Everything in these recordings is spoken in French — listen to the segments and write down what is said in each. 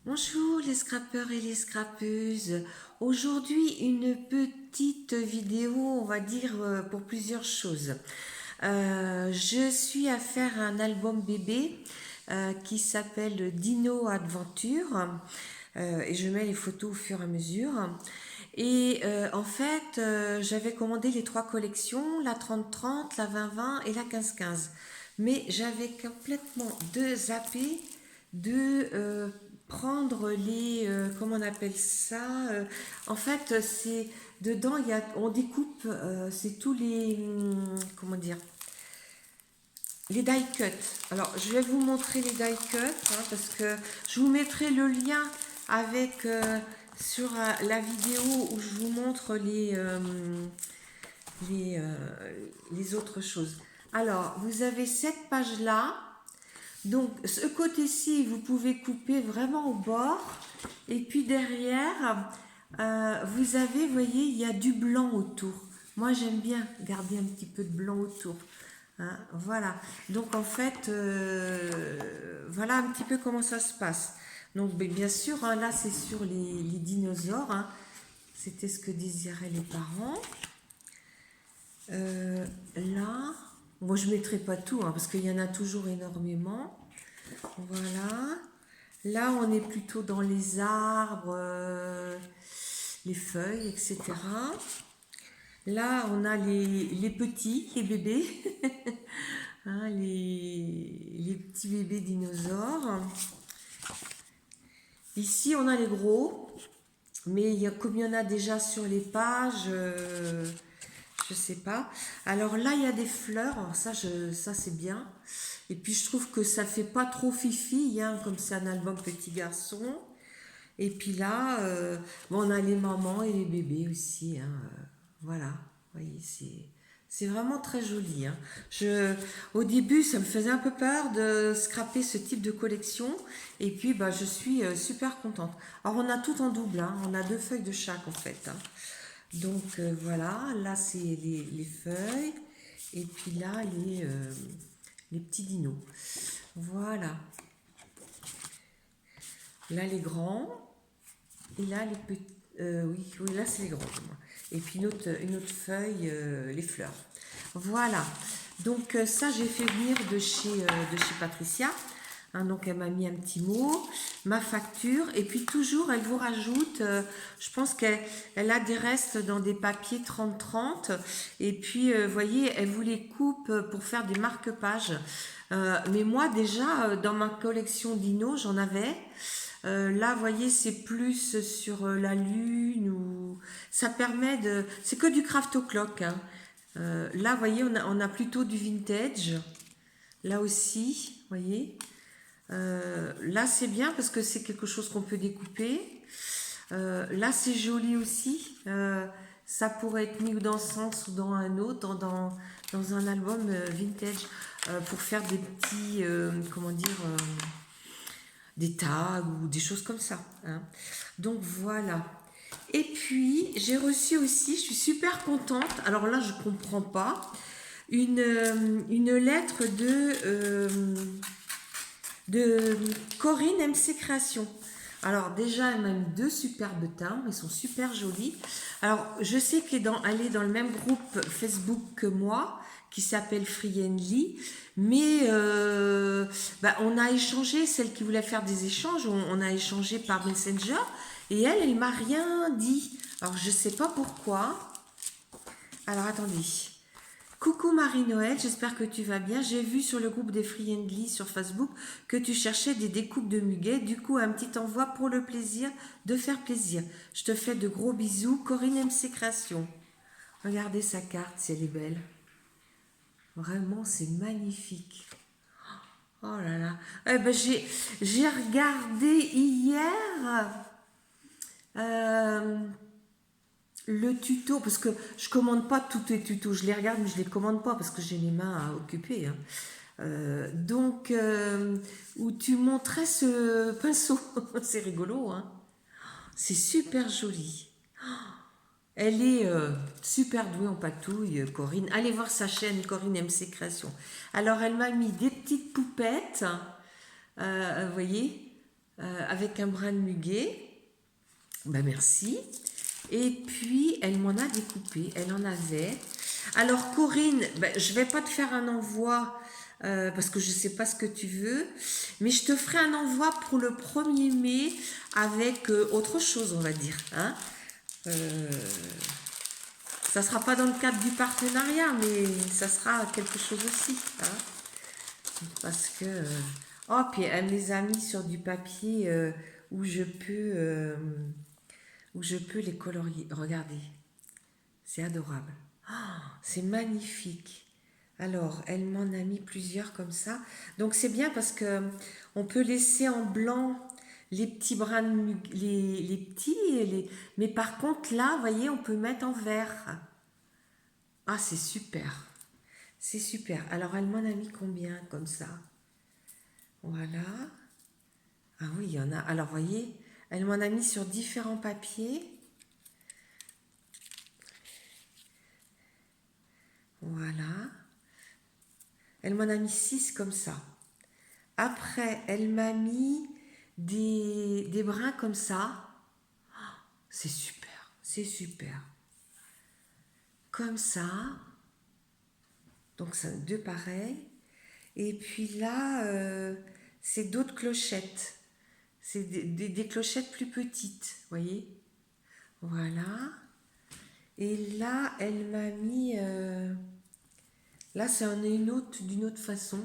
Bonjour les scrappeurs et les scrappeuses. Aujourd'hui, une petite vidéo, on va dire, pour plusieurs choses. Je suis à faire un album bébé qui s'appelle Dino Adventure et je mets les photos au fur et à mesure. Et en fait, j'avais commandé les trois collections, la 30-30, la 20-20 et la 15-15. Mais j'avais complètement zappé de prendre les comment on appelle ça en fait c'est dedans on découpe c'est tous les comment dire les die cut. Alors je vais vous montrer les die cut parce que je vous mettrai le lien avec sur la vidéo où je vous montre les, euh, les autres choses. Alors vous avez cette page là. Donc, ce côté-ci, vous pouvez couper vraiment au bord. Et puis derrière, vous avez, vous voyez, il y a du blanc autour. Moi, j'aime bien garder un petit peu de blanc autour. Hein, voilà. Donc, en fait, voilà un petit peu comment ça se passe. Donc, bien sûr, hein, là, c'est sur les dinosaures. Hein. C'était ce que désiraient les parents. Là, moi, je ne mettrai pas tout, hein, parce qu'il y en a toujours énormément. Voilà. Là, on est plutôt dans les arbres, les feuilles, etc. Là, on a les petits, les bébés, hein, les petits bébés dinosaures. Ici, on a les gros, mais comme il y en a déjà sur les pages, je sais pas. Alors là, il y a des fleurs, alors ça c'est bien. Et puis je trouve que ça fait pas trop fifi, hein, comme c'est un album petit garçon. Et puis là, bon, on a les mamans et les bébés aussi. Hein, voilà, vous voyez, c'est vraiment très joli. Hein. Au début, ça me faisait un peu peur de scraper ce type de collection. Et puis, bah, je suis super contente. Alors, on a tout en double. Hein, on a deux feuilles de chaque, en fait. Hein. Donc, voilà, là, c'est les feuilles. Et puis là, les petits dinos. Voilà. Là, les grands. Et là, les petits. Oui, oui, là, c'est les grands. Et puis une autre feuille, les fleurs. Voilà. Donc, ça, j'ai fait venir de chez Patricia. Hein, donc, elle m'a mis un petit mot, ma facture. Et puis, toujours, elle vous rajoute, je pense qu'elle a des restes dans des papiers 30-30. Et puis, vous voyez, elle vous les coupe pour faire des marque-pages. Mais moi, déjà, dans ma collection Dino, j'en avais. Là, vous voyez, c'est plus sur la lune ou ça permet de. C'est que du craft au clock. Hein. Là, vous voyez, on a plutôt du vintage. Là aussi, vous voyez. Là, c'est bien parce que c'est quelque chose qu'on peut découper. Là, c'est joli aussi. Ça pourrait être mis dans ce sens ou dans un autre, dans un album vintage pour faire des petits, comment dire, des tags ou des choses comme ça. Hein. Donc voilà. Et puis j'ai reçu aussi, je suis super contente. Alors là, je comprends pas une lettre de Corinne MC Création. Alors déjà, elle m'a mis deux superbes timbres, ils sont super jolis. Alors je sais qu'elle est dans le même groupe Facebook que moi, qui s'appelle Friendly, mais bah, on a échangé, celle qui voulait faire des échanges, on a échangé par Messenger, et elle m'a rien dit. Alors je sais pas pourquoi. Alors attendez. Coucou Marie-Noël, j'espère que tu vas bien. J'ai vu sur le groupe des Friendly sur Facebook que tu cherchais des découpes de muguet. Du coup, un petit envoi pour le plaisir de faire plaisir. Je te fais de gros bisous. Corinne MC Création. Regardez sa carte, si elle est belle. Vraiment, c'est magnifique. Oh là là. Eh ben, j'ai regardé hier euh, le tuto, parce que je commande pas tous les tutos. Je les regarde, mais je les commande pas parce que j'ai les mains à occuper. Hein. Où tu montrais ce pinceau. C'est rigolo, hein. C'est super joli. Elle est super douée en patouille, Corinne. Allez voir sa chaîne, Corinne MC Création. Alors, elle m'a mis des petites poupettes, vous voyez, avec un brin de muguet. Ben merci. Et puis, elle m'en a découpé. Elle en avait. Alors, Corinne, ben, je vais pas te faire un envoi parce que je ne sais pas ce que tu veux. Mais je te ferai un envoi pour le 1er mai avec autre chose, on va dire. Hein. Ça sera pas dans le cadre du partenariat, mais ça sera quelque chose aussi. Hein. Parce que... oh, puis elle me les a mis sur du papier où je peux les colorier. Regardez, c'est adorable. Oh, c'est magnifique. Alors, elle m'en a mis plusieurs comme ça. Donc, c'est bien parce que on peut laisser en blanc les petits brins, les petits, mais par contre, là, vous voyez, on peut mettre en vert. Ah, c'est super. C'est super. Alors, elle m'en a mis combien comme ça? Voilà. Ah oui, il y en a. Alors, vous voyez, elle m'en a mis sur différents papiers. Voilà. Elle m'en a mis 6 comme ça. Après, elle m'a mis des brins comme ça. C'est super, c'est super. Comme ça. Donc, c'est 2 pareils. Et puis là, c'est d'autres clochettes. C'est des clochettes plus petites, vous voyez. Voilà. Et là, elle m'a mis... là, c'est d'une autre façon.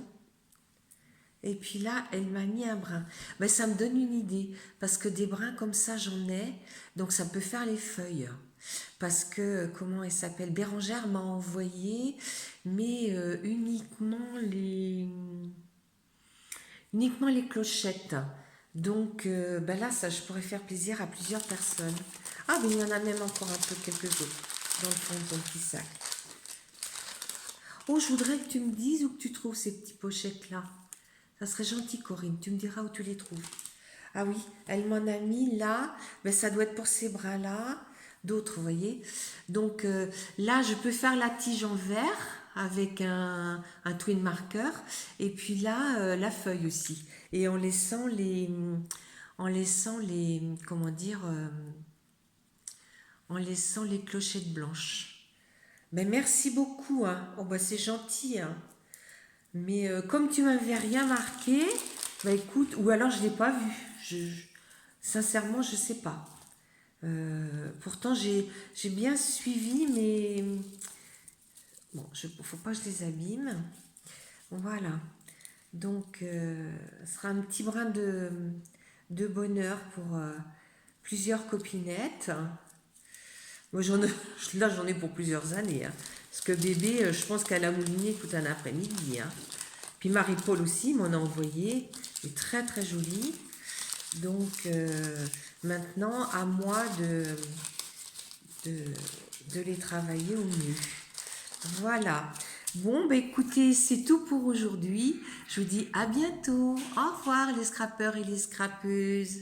Et puis là, elle m'a mis un brin. Ben, ça me donne une idée. Parce que des brins comme ça, j'en ai. Donc, ça peut faire les feuilles. Parce que, comment elle s'appelle? Bérangère m'a envoyé, mais uniquement les clochettes. Donc, ben là, ça, je pourrais faire plaisir à plusieurs personnes. Ah, mais il y en a même encore un peu, quelques autres, dans le fond de ton petit sac. Oh, je voudrais que tu me dises où que tu trouves ces petites pochettes-là. Ça serait gentil, Corinne. Tu me diras où tu les trouves. Ah oui, elle m'en a mis là. Ben, ça doit être pour ces bras-là. D'autres, vous voyez. Donc là, je peux faire la tige en verre avec un twin marker. Et puis là, la feuille aussi. Et en laissant les... comment dire... en laissant les clochettes blanches. Ben, merci beaucoup. Hein. Oh, ben, c'est gentil. Hein. Mais comme tu m'avais rien marqué, bah écoute, ou alors je ne l'ai pas vu. Sincèrement, je ne sais pas. Pourtant, j'ai bien suivi, mais bon, il ne faut pas que je les abîme. Voilà. Donc, ce sera un petit brin de bonheur pour plusieurs copinettes. Moi, là, j'en ai pour plusieurs années. Hein. Parce que bébé, je pense qu'elle a mouliné tout un après-midi. Hein. Puis Marie-Paul aussi m'en a envoyé. C'est très, très joli. Donc, maintenant, à moi de les travailler au mieux. Voilà. Bon, bah écoutez, c'est tout pour aujourd'hui. Je vous dis à bientôt. Au revoir les scrappeurs et les scrappeuses.